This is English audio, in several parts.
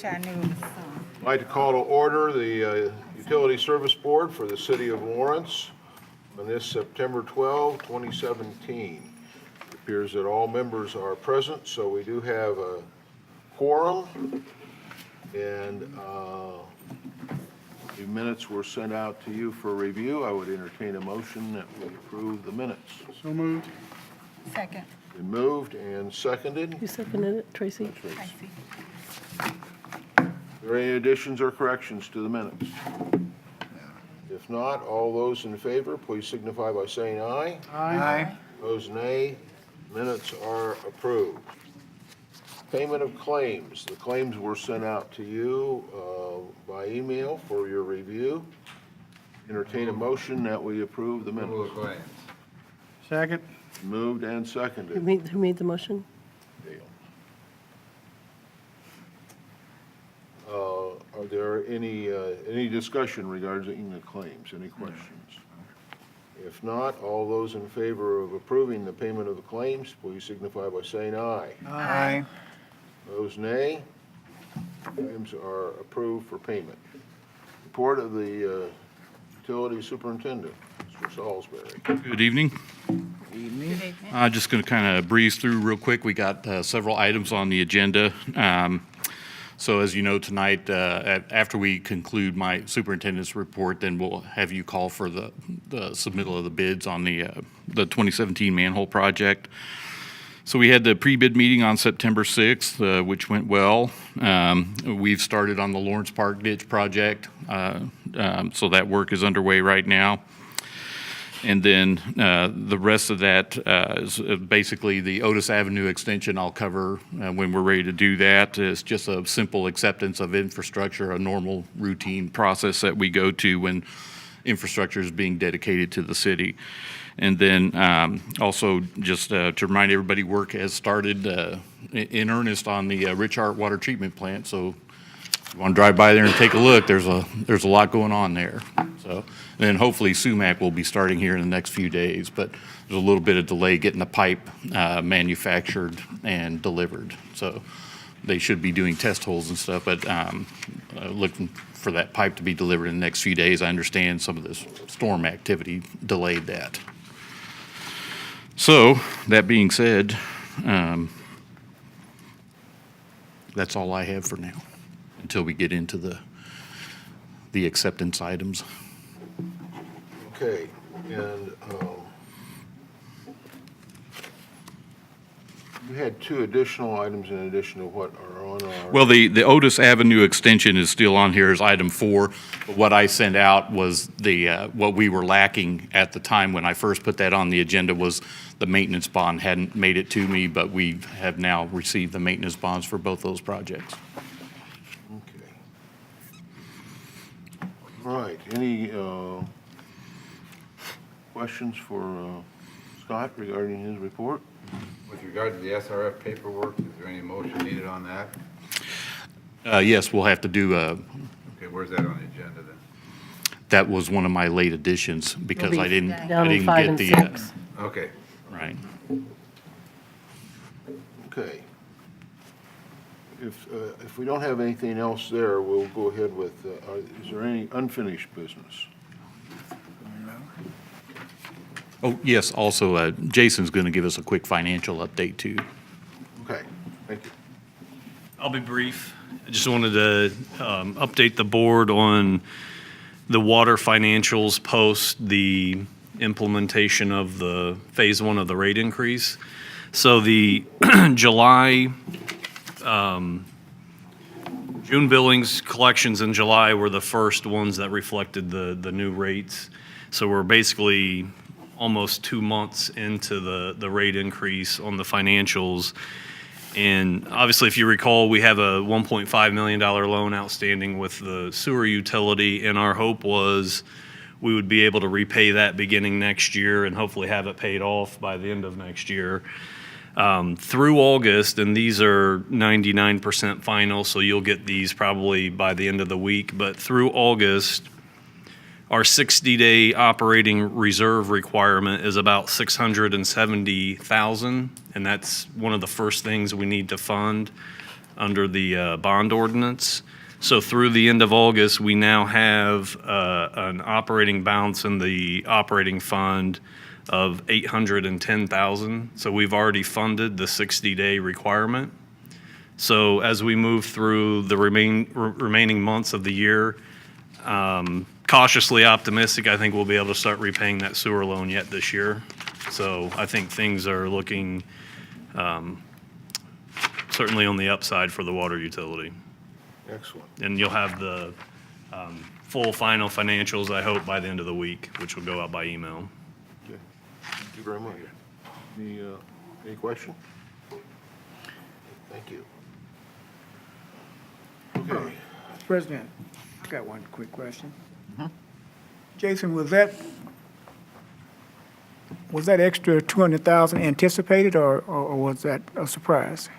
I'd like to call to order the Utility Service Board for the City of Lawrence on this September 12, 2017. It appears that all members are present, so we do have a quorum, and the minutes were sent out to you for review. I would entertain a motion that we approve the minutes. So moved. Second. Been moved and seconded. You seconded it, Tracy? I see. Are there any additions or corrections to the minutes? If not, all those in favor, please signify by saying aye. Aye. Opposed, nay. Minutes are approved. Payment of claims. The claims were sent out to you by email for your review. Entertain a motion that we approve the minutes. Second. Moved and Who seconded. made the motion? Dale. Are there any discussion regarding the claims? Any questions? If not, all those in favor of approving the payment of the claims, please signify by saying aye. Aye. Opposed, nay. Claims are approved for payment. Report of the Utility Superintendent, Mr. Salisbury. Good evening. Good evening. I'm just going to kind of breeze through real quick. We got several items on the agenda. So as you know, tonight, after we conclude my superintendent's report, then we'll have you call for the submittal of the bids on the 2017 manhole project. So we had the pre-bid meeting on September 6th, which went well. We've started on the Lawrence Park Ditch project, so that work is underway right now. And then the rest of that is basically the Otis Avenue extension I'll cover when we're ready to do that. It's just a simple acceptance of infrastructure, a normal routine process that we go to when infrastructure is being dedicated to the city. And then also just to remind everybody, work has started in earnest on the Rich Hart Water Treatment Plant. So if you want to drive by there and take a look, there's a lot going on there. So then hopefully sumac will be starting here in the next few days, but there's a little bit of delay getting the pipe manufactured and delivered. So they should be doing test holes and stuff, but looking for that pipe to be delivered in the next few days. I understand some of this storm activity delayed that. So that being said, that's all I have for now until we get into the acceptance items. Okay, and you had two additional items in addition to what are on our... Well, the Otis Avenue extension is still on here as item 4. But what I sent out was what we were lacking at the time when I first put that on the agenda was the maintenance bond hadn't made it to me, but we have now received the maintenance bonds for both those projects. Okay. All right, any questions for Scott regarding his report? With regard to the SRF paperwork, is there any motion needed on that? Yes, we'll have to do Okay, where's that on the agenda then? that was one of my late additions because It'll I be didn't down in 5 and get 6. Okay. right. Okay. If we don't have anything else there, we'll go ahead with, is there any unfinished business? Oh, yes, also, Jason's going to give us a quick financial update, too. Okay, thank you. I'll be brief. I just wanted to update the board on the water financials post the implementation of the phase 1 of the rate increase. So the July, June billings collections in July were the first ones that reflected the new rates. So we're basically almost 2 months into the rate increase on the financials. And obviously, if you recall, we have a $1.5 million loan outstanding with the sewer utility, and our hope was we would be able to repay that beginning next year and hopefully have it paid off by the end of next year. Through August, and these are 99% final, so you'll get these probably by the end of the week, but through August, our 60-day operating reserve requirement is about $670,000, and that's one of the first things we need to fund. under the bond ordinance. So through the end of August, we now have an operating balance in the operating fund of $810,000. So we've already funded the 60-day requirement. So as we move through the remaining months of the year, cautiously optimistic, I think we'll be able to start repaying that sewer loan yet this year. So I think things are looking certainly on the upside for the water utility. Excellent. And you'll have the full final financials, I hope, by the end of the week, which will go out by email. Okay. Thank you very much. Any question? Thank you. Okay. President, I got one quick question. Jason, was that extra 200,000 anticipated, or was that a surprise?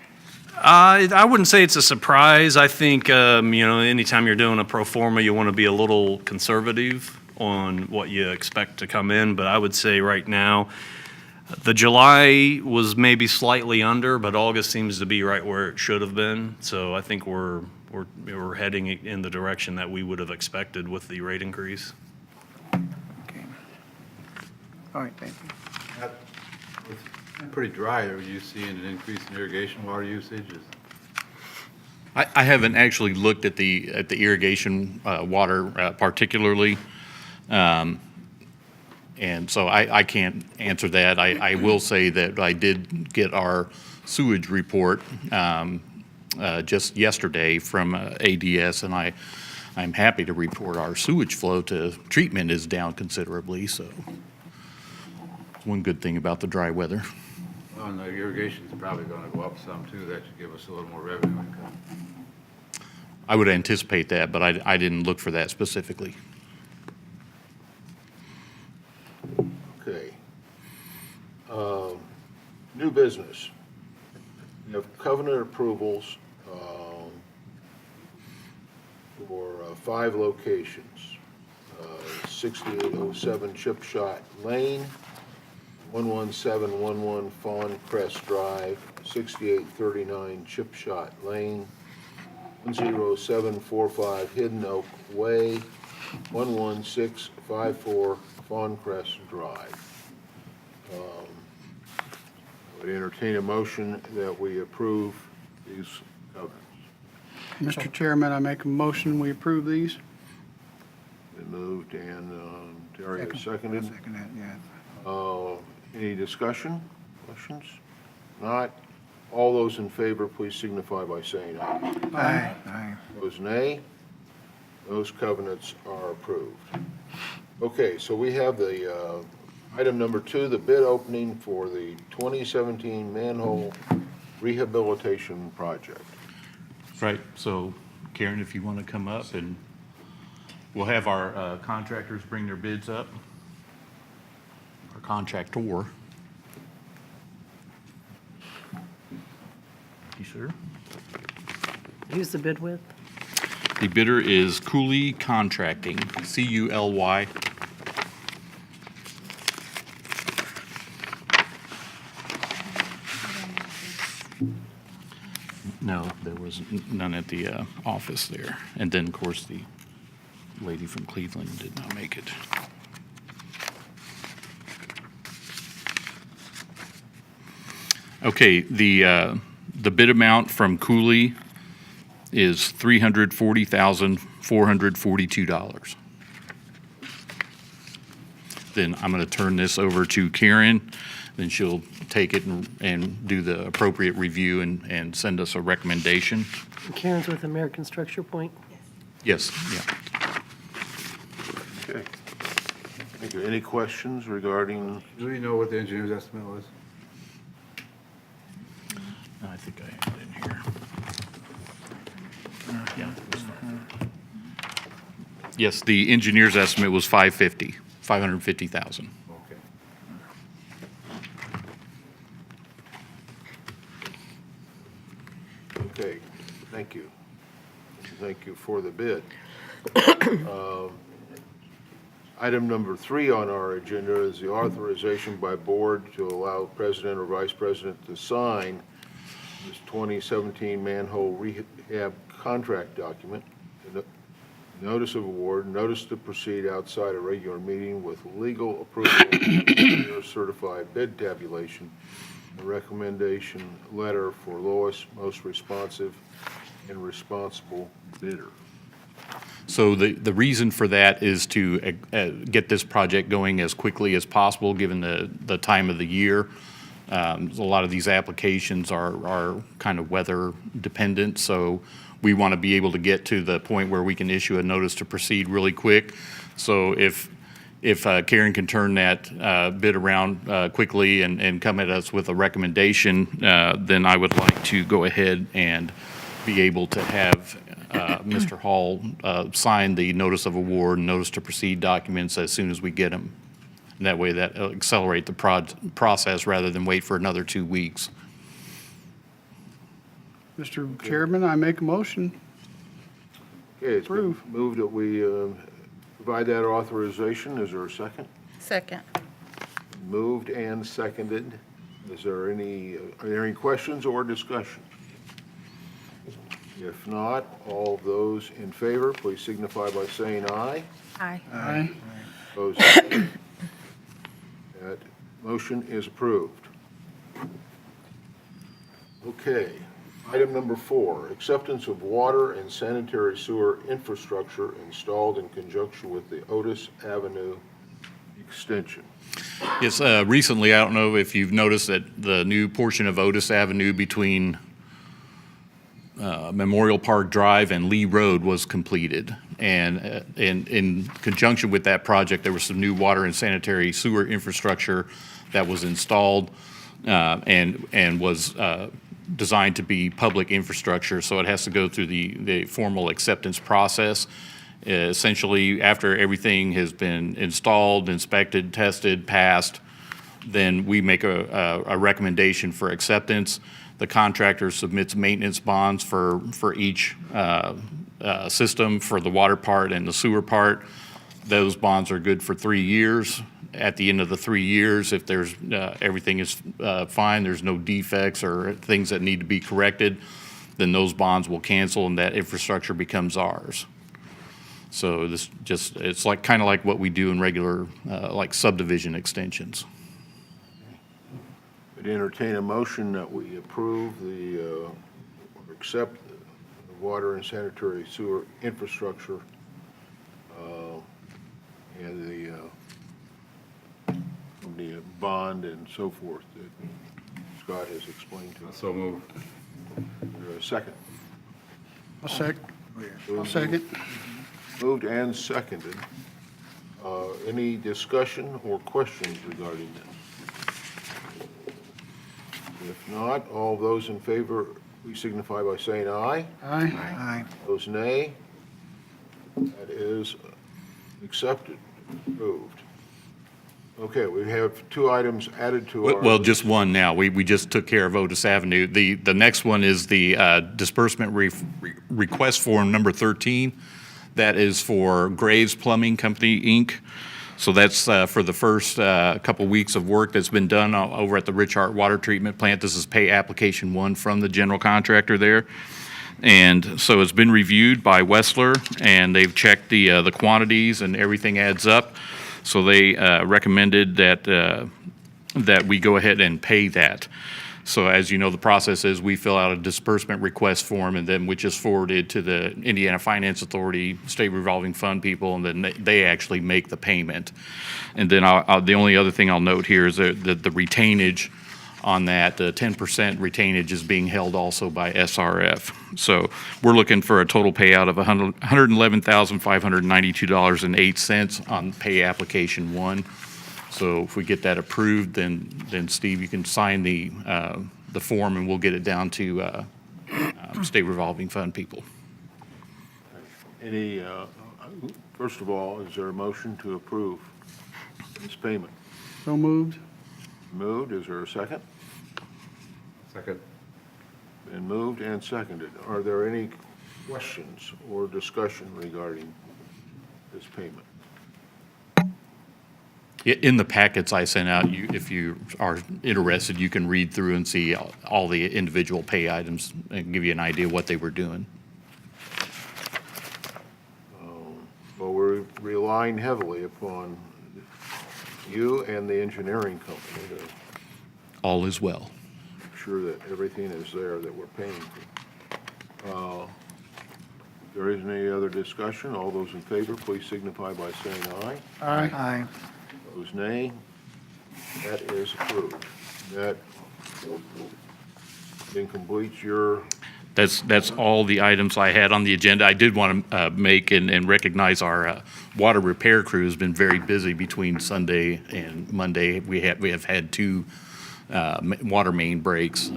I wouldn't say it's a surprise. I think, anytime you're doing a pro forma, you want to be a little conservative on what you expect to come in. But I would say right now, the July was maybe slightly under, but August seems to be right where it should have been. So I think we're heading in the direction that we would have expected with the rate increase. Okay. All right, thank you. It's pretty dry. Are you seeing an increase in irrigation water usage? I haven't actually looked at the irrigation water particularly, and so I can't answer that. I will say that I did get our sewage report just yesterday from ADS, and I'm happy to report our sewage flow to treatment is down considerably, so one good thing about the dry weather. Well, and the irrigation's probably going to go up some too. That should give us a little more revenue income. I would anticipate that, but I didn't look for that specifically. Okay. New business. We have covenant approvals for 5 locations. 6807 Chip Shot Lane, 11711 Fawn Crest Drive, 6839 Chip Shot Lane, 10745 Hidden Oak Way, 11654 Fawn Crest Drive. I would entertain a motion that we approve these covenants. Mr. Chairman, I make a motion, we approve these. Been moved and Terry has seconded. Second that, yeah. Any discussion, questions? Not. All those in favor, please signify by saying aye. Aye. Aye. Those nay. Those covenants are approved. Okay, so we have the item number 2, the bid opening for the 2017 manhole rehabilitation project. Right, so Karen, if you want to come up, and we'll have our contractors bring their bids up. Our contractor. You sure? Who's the bid with? The bidder is Cooley Contracting, C-U-L-Y. No, there was none at the office there. And then, of course, the lady from Cleveland did not make it. Okay, the bid amount from Cooley is $340,442. Then I'm going to turn this over to Karen, then she'll take it and do the appropriate review and send us a recommendation. Karen's with American Structure Point. Yes, yeah. Okay. Thank you. Any questions regarding, Do we know what the engineer's estimate was? I think I had it in here. Yeah, it was 550. Yes, the engineer's estimate was 550,000. Okay. okay, thank you. Thank you for the bid. Item number 3 on our agenda is the authorization by board to allow president or vice president to sign this 2017 manhole rehab contract document, the notice of award, notice to proceed outside a regular meeting with legal approval, or certified bid tabulation, a recommendation letter for lowest, most responsive, and responsible bidder. So the reason for that is to get this project going as quickly as possible, given the time of the year. A lot of these applications are kind of weather dependent, so we want to be able to get to the point where we can issue a notice to proceed really quick. So if Karen can turn that bid around quickly and come at us with a recommendation, then I would like to go ahead and be able to have Mr. Hall sign the notice of award and notice to proceed documents as soon as we get them. And that way that'll accelerate the process rather than wait for another 2 weeks. Mr. Chairman, I make a motion. Okay, it's been Approve. moved that we provide that authorization. Is there a second? Second. Moved and seconded. Is there are there any questions or discussion? If not, all those in favor, please signify by saying aye. Aye. Aye. Opposed? That motion is approved. Okay, item number 4, acceptance of water and sanitary sewer infrastructure installed in conjunction with the Otis Avenue extension. Yes, recently, I don't know if you've noticed that the new portion of Otis Avenue between Memorial Park Drive and Lee Road was completed. And in conjunction with that project, there was some new water and sanitary sewer infrastructure that was installed and was designed to be public infrastructure, so it has to go through the formal acceptance process. Essentially, after everything has been installed, inspected, tested, passed, then we make a recommendation for acceptance. The contractor submits maintenance bonds for each system, for the water part and the sewer part. Those bonds are good for 3 years. At the end of the 3 years, if there's everything is fine, there's no defects or things that need to be corrected, then those bonds will cancel and that infrastructure becomes ours. So this it's like kind of like what we do in regular like subdivision extensions. I'd entertain a motion that we approve or accept the water and sanitary sewer infrastructure and the bond and so forth that Scott has explained to us. So move. Is there a second? I'll second. Moved and seconded. Any discussion or questions regarding this? If not, all those in favor, please signify by saying aye. Aye. Aye. Those nay. That is accepted, approved. Okay, we have 2 items added to our. Well, just one now. We just took care of Otis Avenue. The next one is the disbursement request form number 13. That is for Graves Plumbing Company, Inc. So that's for the first couple weeks of work that's been done over at the Rich Hart Water Treatment Plant. This is pay application 1 from the general contractor there. And so it's been reviewed by Wessler, and they've checked the quantities and everything adds up. So they recommended that we go ahead and pay that. So as you know, the process is we fill out a disbursement request form, and then we just forward it to the Indiana Finance Authority, state revolving fund people, and then they actually make the payment. And then the only other thing I'll note here is that the retainage on that, 10% retainage is being held also by SRF. So we're looking for a total payout of $111,592.08 on pay application 1. So if we get that approved, then Steve, you can sign the form and we'll get it down to state revolving fund people. Any, first of all, is there a motion to approve this payment? So moved. Moved, is there a second? Second. Been moved and seconded. Are there any questions or discussion regarding this payment? In the packets I sent out, if you are interested, you can read through and see all the individual pay items and give you an idea what they were doing. Well, we're relying heavily upon you and the engineering company to All is well. make sure that everything is there that we're paying for. If there isn't any other discussion, all those in favor, please signify by saying aye. Aye. Opposed, nay. That is approved. That then completes your, That's all the items I had on the agenda. I did want to make and recognize our water repair crew has been very busy between Sunday and Monday. We have had two water main breaks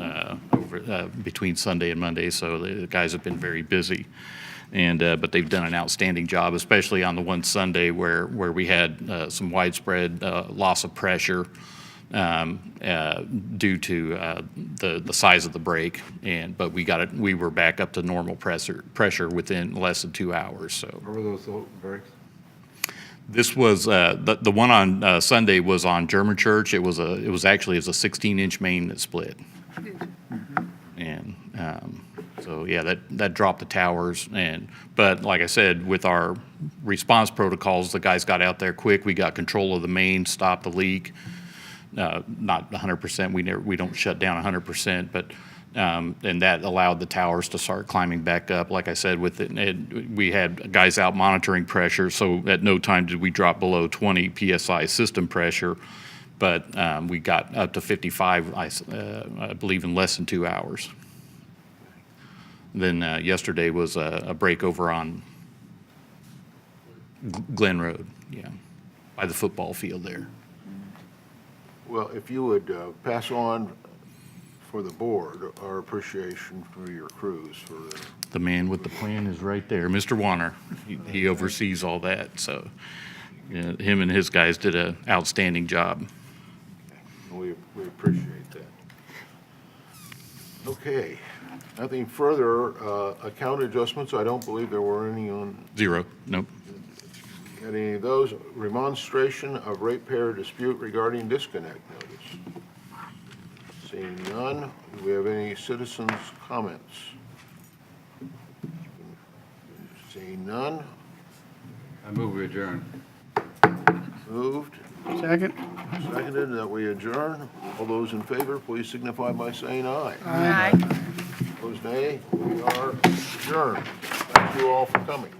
between Sunday and Monday, so the guys have been very busy. And but they've done an outstanding job, especially on the one Sunday where we had some widespread loss of pressure due to the size of the break, but we were back up to normal pressure within less than 2 hours. So Where were those breaks? this was the one on Sunday was on German Church. It was a 16-inch main that split, and so yeah, that dropped the towers. But like I said, with our response protocols, the guys got out there quick. We got control of the main, stopped the leak. Not 100%. We don't shut down 100%, but and that allowed the towers to start climbing back up. Like I said, we had guys out monitoring pressure, so at no time did we drop below 20 psi system pressure, but we got up to 55, I believe, in less than 2 hours. Then yesterday was a break over on Glen Road, yeah, by the football field there. well, if you would pass on for the board our appreciation for your crews for The man with the plan is right there, Mr. Warner. He oversees all that, so yeah, him and his guys did an outstanding job. we appreciate that. Okay, nothing further. Account adjustments, I don't believe there were any on. Zero, nope. Got any of those? Remonstration of ratepayer dispute regarding disconnect notice. Seeing none, do we have any citizens' comments? Seeing none, I move we adjourn. moved, Second? seconded, that we adjourn. All those in favor, please signify by saying aye. Aye. Opposed, nay. We are adjourned. Thank you all for coming.